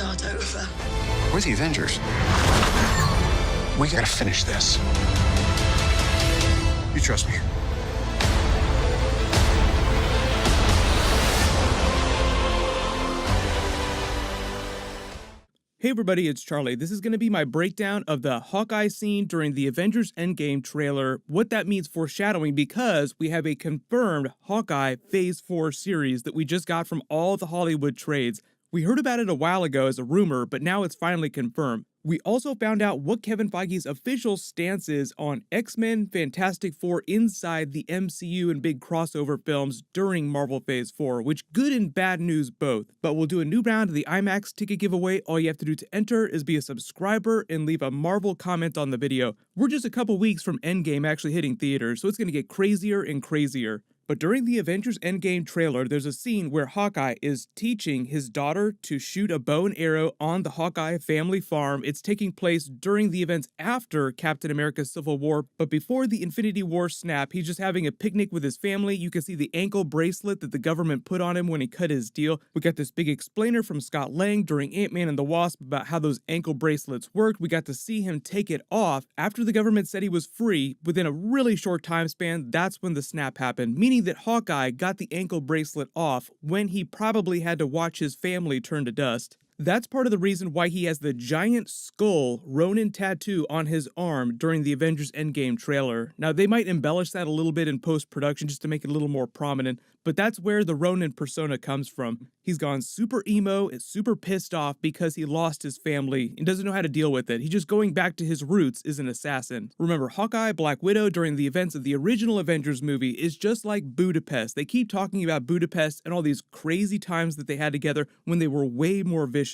start over. We're the Avengers. We gotta finish this. You trust me? Hey everybody, it's Charlie. This is going to be my breakdown of the Hawkeye scene during the Avengers Endgame trailer, what that means foreshadowing, because we have a confirmed Hawkeye Phase 4 series that we just got from all the Hollywood trades. We heard about it a while ago as a rumor, but now it's finally confirmed. We also found out what Kevin Feige's official stance is on X-Men, Fantastic Four inside the MCU and big crossover films during Marvel Phase 4, which good and bad news both. But we'll do a new round of the IMAX ticket giveaway. All you have to do to enter is be a subscriber and leave a Marvel comment on the video. We're just a couple weeks from Endgame actually hitting theaters, so it's going to get crazier and crazier. But during the Avengers Endgame trailer, there's a scene where Hawkeye is teaching his daughter to shoot a bow and arrow on the Hawkeye family farm. It's taking place during the events after Captain America's Civil War, but before the Infinity War snap, he's just having a picnic with his family. You can see the ankle bracelet that the government put on him when he cut his deal. We got this big explainer from Scott Lang during Ant-Man and the Wasp about how those ankle bracelets worked. We got to see him take it off after the government said he was free. Within a really short time span, that's when the snap happened, meaning that Hawkeye got the ankle bracelet off when he probably had to watch his family turn to dust. That's part of the reason why he has the giant skull Ronin tattoo on his arm during the Avengers Endgame trailer. Now, they might embellish that a little bit in post-production just to make it a little more prominent, but that's where the Ronin persona comes from. He's gone super emo and super pissed off because he lost his family and doesn't know how to deal with it. He's just going back to his roots as an assassin. Remember, Hawkeye, Black Widow during the events of the original Avengers movie is just like Budapest. They keep talking about Budapest and all these crazy times that they had together when they were way more vicious.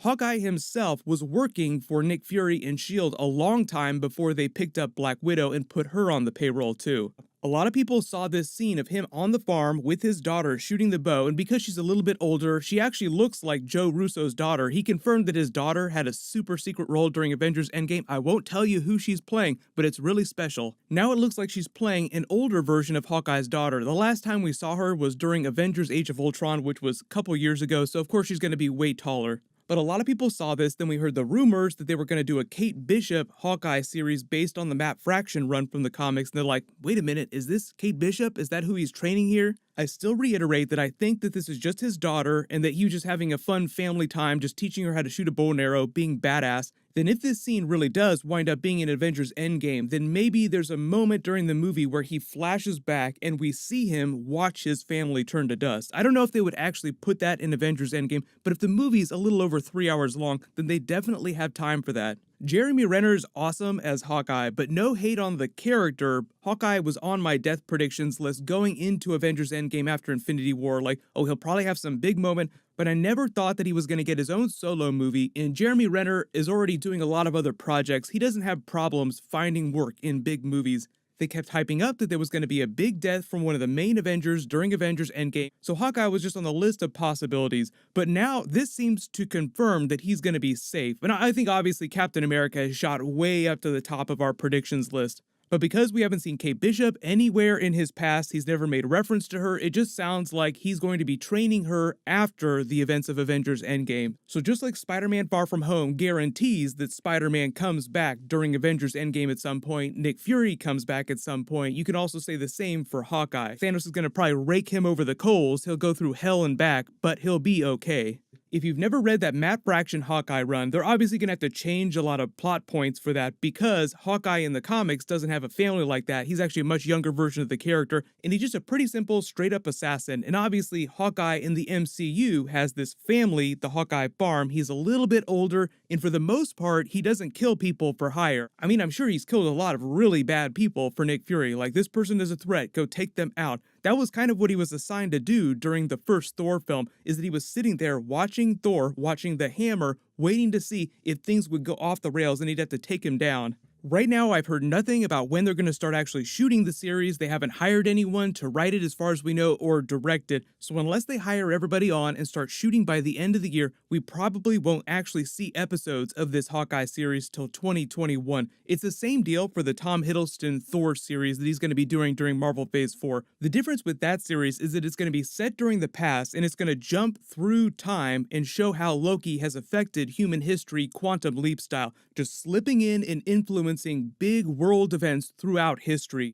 Hawkeye himself was working for Nick Fury and S.H.I.E.L.D. a long time before they picked up Black Widow and put her on the payroll too. A lot of people saw this scene of him on the farm with his daughter shooting the bow, and because she's a little bit older, she actually looks like Joe Russo's daughter. He confirmed that his daughter had a super secret role during Avengers Endgame. I won't tell you who she's playing, but it's really special. Now it looks like she's playing an older version of Hawkeye's daughter. The last time we saw her was during Avengers Age of Ultron, which was a couple years ago, so of course she's going to be way taller. But a lot of people saw this, then we heard the rumors that they were going to do a Kate Bishop Hawkeye series based on the Matt Fraction run from the comics, and they're like, wait a minute, is this Kate Bishop? Is that who he's training here? I still reiterate that I think that this is just his daughter and that he was just having a fun family time, just teaching her how to shoot a bow and arrow, being badass. Then if this scene really does wind up being an Avengers Endgame, then maybe there's a moment during the movie where he flashes back and we see him watch his family turn to dust. I don't know if they would actually put that in Avengers Endgame, but if the movie's a little over 3 hours long, then they definitely have time for that. Jeremy Renner's awesome as Hawkeye, but no hate on the character. Hawkeye was on my death predictions list going into Avengers Endgame after Infinity War, like, oh, he'll probably have some big moment, but I never thought that he was going to get his own solo movie, and Jeremy Renner is already doing a lot of other projects. He doesn't have problems finding work in big movies. They kept hyping up that there was going to be a big death from one of the main Avengers during Avengers Endgame, so Hawkeye was just on the list of possibilities. But now this seems to confirm that he's going to be safe. And I think obviously Captain America has shot way up to the top of our predictions list. But because we haven't seen Kate Bishop anywhere in his past, he's never made reference to her, it just sounds like he's going to be training her after the events of Avengers Endgame. So just like Spider-Man Far From Home guarantees that Spider-Man comes back during Avengers Endgame at some point, Nick Fury comes back at some point, you can also say the same for Hawkeye. Thanos is going to probably rake him over the coals, he'll go through hell and back, but he'll be okay. If you've never read that Matt Fraction Hawkeye run, they're obviously going to have to change a lot of plot points for that because Hawkeye in the comics doesn't have a family like that. He's actually a much younger version of the character, and he's just a pretty simple, straight-up assassin. And obviously, Hawkeye in the MCU has this family, the Hawkeye farm. He's a little bit older, and for the most part, he doesn't kill people for hire. I mean, I'm sure he's killed a lot of really bad people for Nick Fury. Like, this person is a threat, go take them out. That was kind of what he was assigned to do during the first Thor film, is that he was sitting there watching Thor, watching the hammer, waiting to see if things would go off the rails and he'd have to take him down. Right now, I've heard nothing about when they're going to start actually shooting the series. They haven't hired anyone to write it as far as we know or direct it. So unless they hire everybody on and start shooting by the end of the year, we probably won't actually see episodes of this Hawkeye series till 2021. It's the same deal for the Tom Hiddleston Thor series that he's going to be doing during Marvel Phase 4. The difference with that series is that it's going to be set during the past and it's going to jump through time and show how Loki has affected human history quantum leap style, just slipping in and influencing big world events throughout history.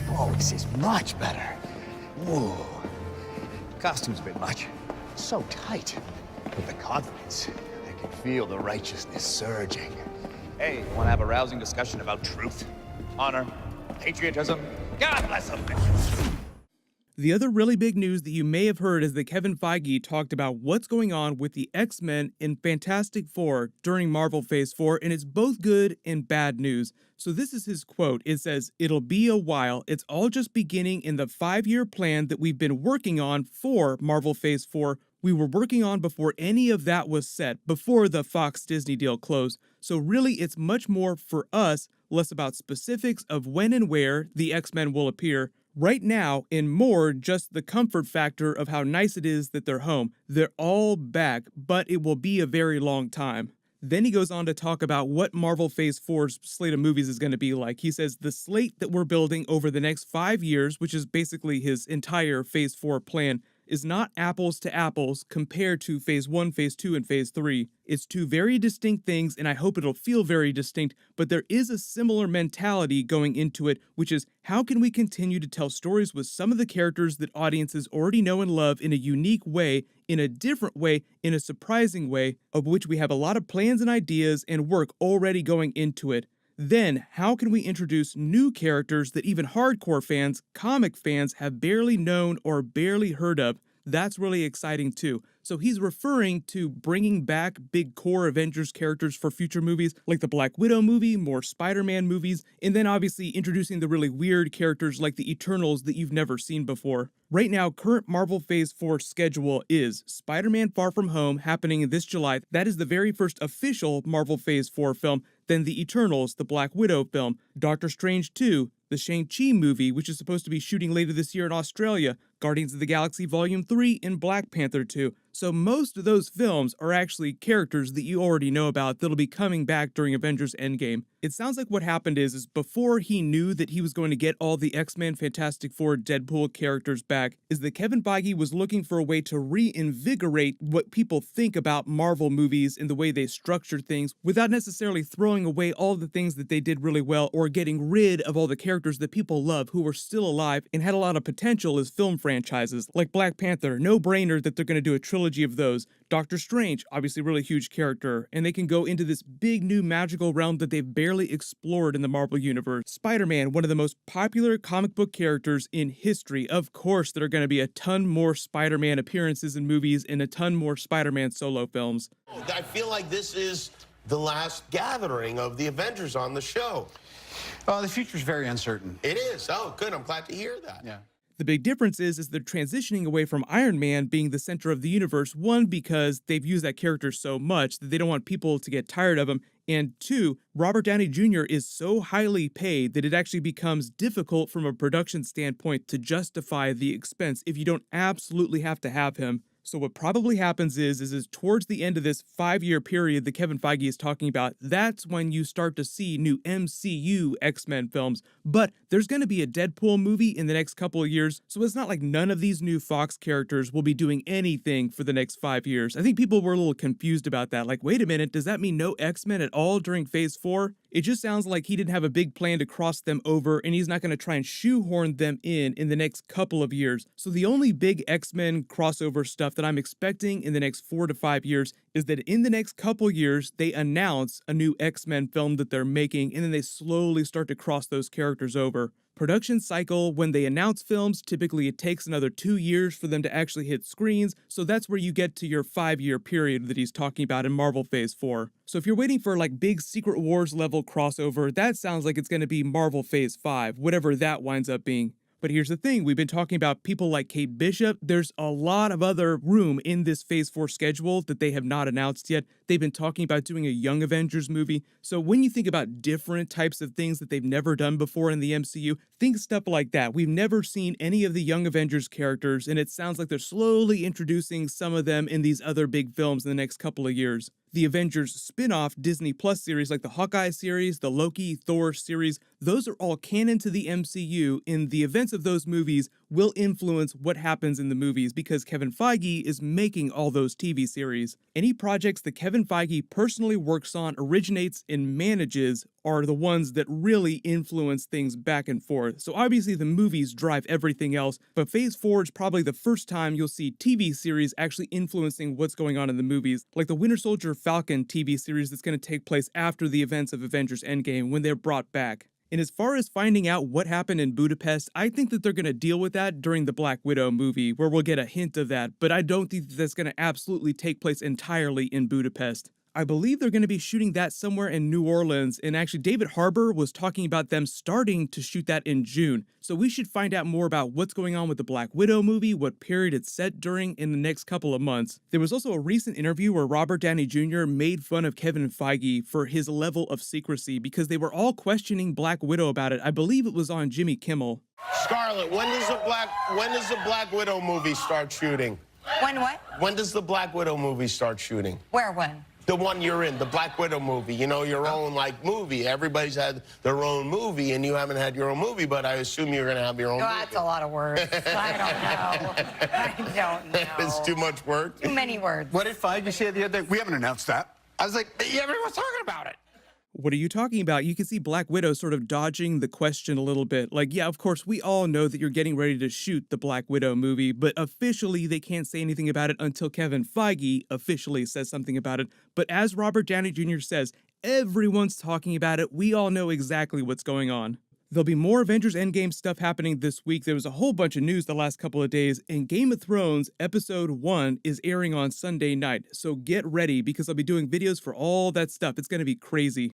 Oh, this is much better. Whoa. Costume's a bit much. So tight. With the confidence, I can feel the righteousness surging. Hey, want to have a rousing discussion about truth, honor, patriotism? God bless them. The other really big news that you may have heard is that Kevin Feige talked about what's going on with the X-Men and Fantastic Four during Marvel Phase 4, and it's both good and bad news. So this is his quote. It says, "It'll be a while. It's all just beginning in the 5-year plan that we've been working on for Marvel Phase 4. We were working on before any of that was set, before the Fox-Disney deal closed. So really, it's much more for us, less about specifics of when and where the X-Men will appear right now, and more just the comfort factor of how nice it is that they're home. They're all back, but it will be a very long time." Then he goes on to talk about what Marvel Phase 4's slate of movies is going to be like. He says, "The slate that we're building over the next 5 years, which is basically his entire Phase 4 plan, is not apples to apples compared to Phase 1, Phase 2, and Phase 3. It's two very distinct things, and I hope it'll feel very distinct, but there is a similar mentality going into it, which is how can we continue to tell stories with some of the characters that audiences already know and love in a unique way, in a different way, in a surprising way, of which we have a lot of plans and ideas and work already going into it. Then, how can we introduce new characters that even hardcore fans, comic fans, have barely known or barely heard of? That's really exciting too." So he's referring to bringing back big core Avengers characters for future movies, like the Black Widow movie, more Spider-Man movies, and then obviously introducing the really weird characters like the Eternals that you've never seen before. Right now, current Marvel Phase 4 schedule is Spider-Man Far From Home happening this July. That is the very first official Marvel Phase 4 film. Then the Eternals, the Black Widow film, Doctor Strange 2, the Shang-Chi movie, which is supposed to be shooting later this year in Australia, Guardians of the Galaxy Volume 3, and Black Panther 2. So most of those films are actually characters that you already know about that'll be coming back during Avengers Endgame. It sounds like what happened is before he knew that he was going to get all the X-Men, Fantastic Four, Deadpool characters back, is that Kevin Feige was looking for a way to reinvigorate what people think about Marvel movies and the way they structure things without necessarily throwing away all the things that they did really well or getting rid of all the characters that people love who were still alive and had a lot of potential as film franchises. Like Black Panther, no brainer that they're going to do a trilogy of those. Doctor Strange, obviously really huge character, and they can go into this big new magical realm that they've barely explored in the Marvel Universe. Spider-Man, one of the most popular comic book characters in history. Of course, there are going to be a ton more Spider-Man appearances in movies and a ton more Spider-Man solo films. I feel like this is the last gathering of the Avengers on the show. The future's very uncertain. It is. Oh, good. I'm glad to hear that. Yeah. The big difference is they're transitioning away from Iron Man being the center of the universe, one, because they've used that character so much that they don't want people to get tired of him, and two, Robert Downey Jr. is so highly paid that it actually becomes difficult from a production standpoint to justify the expense if you don't absolutely have to have him. So what probably happens is towards the end of this 5-year period that Kevin Feige is talking about, that's when you start to see new MCU X-Men films. But there's going to be a Deadpool movie in the next couple of years, so it's not like none of these new Fox characters will be doing anything for the next 5 years. I think people were a little confused about that. Like, wait a minute, does that mean no X-Men at all during Phase 4? It just sounds like he didn't have a big plan to cross them over, and he's not going to try and shoehorn them in the next couple of years. So the only big X-Men crossover stuff that I'm expecting in the next 4 to 5 years is that in the next couple years, they announce a new X-Men film that they're making, and then they slowly start to cross those characters over. Production cycle, when they announce films, typically it takes another 2 years for them to actually hit screens, so that's where you get to your 5-year period that he's talking about in Marvel Phase 4. So if you're waiting for like big Secret Wars level crossover, that sounds like it's going to be Marvel Phase 5, whatever that winds up being. But here's the thing, we've been talking about people like Kate Bishop. There's a lot of other room in this Phase 4 schedule that they have not announced yet. They've been talking about doing a Young Avengers movie. So when you think about different types of things that they've never done before in the MCU, think stuff like that. We've never seen any of the Young Avengers characters, and it sounds like they're slowly introducing some of them in these other big films in the next couple of years. The Avengers spin-off Disney Plus series like the Hawkeye series, the Loki, Thor series, those are all canon to the MCU, and the events of those movies will influence what happens in the movies because Kevin Feige is making all those TV series. Any projects that Kevin Feige personally works on, originates, and manages are the ones that really influence things back and forth. So obviously the movies drive everything else, but Phase 4 is probably the first time you'll see TV series actually influencing what's going on in the movies, like the Winter Soldier Falcon TV series that's going to take place after the events of Avengers Endgame when they're brought back. And as far as finding out what happened in Budapest, I think that they're going to deal with that during the Black Widow movie, where we'll get a hint of that, but I don't think that that's going to absolutely take place entirely in Budapest. I believe they're going to be shooting that somewhere in New Orleans, and actually David Harbour was talking about them starting to shoot that in June. So we should find out more about what's going on with the Black Widow movie, what period it's set during in the next couple of months. There was also a recent interview where Robert Downey Jr. made fun of Kevin Feige for his level of secrecy because they were all questioning Black Widow about it. I believe it was on Jimmy Kimmel. Scarlett, when does the Black Widow movie start shooting? When what? When does the Black Widow movie start shooting? Where when? The one you're in, the Black Widow movie, you know, your own, like, movie. Everybody's had their own movie, and you haven't had your own movie, but I assume you're going to have your own movie. That's a lot of words. I don't know. It's too much work. Too many words. What did Feige say the other day? We haven't announced that. I was like, everyone's talking about it. What are you talking about? You can see Black Widow sort of dodging the question a little bit. Like, yeah, of course, we all know that you're getting ready to shoot the Black Widow movie, but officially they can't say anything about it until Kevin Feige officially says something about it. But as Robert Downey Jr. says, everyone's talking about it. We all know exactly what's going on. There'll be more Avengers Endgame stuff happening this week. There was a whole bunch of news the last couple of days, and Game of Thrones Episode 1 is airing on Sunday night. So get ready because I'll be doing videos for all that stuff. It's going to be crazy.